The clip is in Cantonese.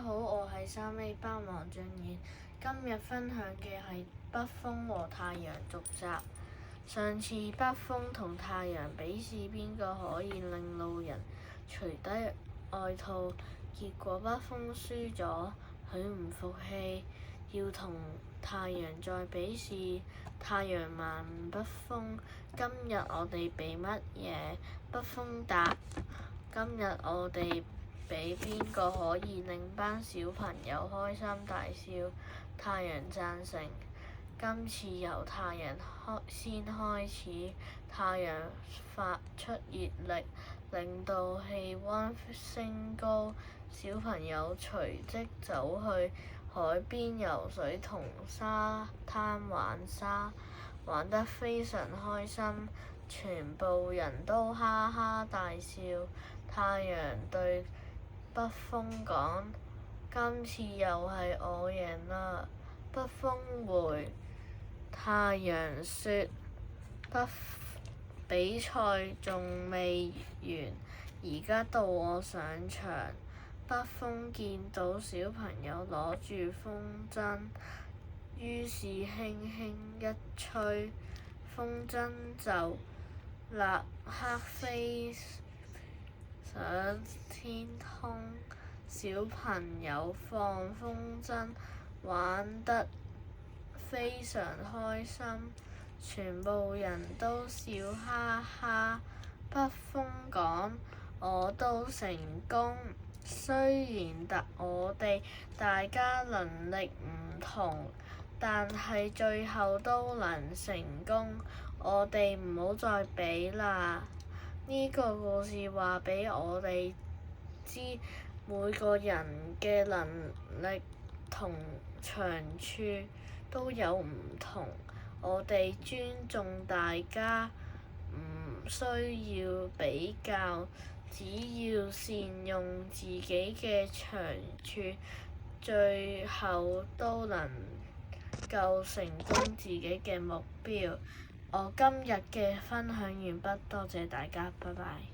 好，我係3A 班黃俊賢，今日分享嘅係北風和太陽續集。上次北風同太陽比試邊個可以令路人除低外套，結果北風輸咗，佢唔服氣，要同太陽再比試。太陽問北風：今日我哋比乜嘢？北風答：今日我哋比邊個可以令班小朋友開心大笑。太陽贊成。今次由太陽先開始，太陽發出熱力，令到氣溫升高。小朋友隨即走去海邊游水同沙灘玩沙，玩得非常開心，全部人都哈哈大笑。太陽對北風講：今次又係我贏啦。北風回太陽說：比賽仲未完，而家到我上場。北風見到小朋友攞住風箏，於是輕輕一吹，風箏就立刻飛上天空。小朋友放風箏玩得非常開心，全部人都笑哈哈。北風講：我都成功，雖然我哋大家能力唔同，但係最後都能成功。我哋唔好再比啦。呢個故事話俾我哋知，每個人嘅能力同長處都有唔同，我哋尊重大家，唔需要比較，只要善用自己嘅長處，最後都能夠成功自己嘅目標。我今日嘅分享完畢，多謝大家，拜拜。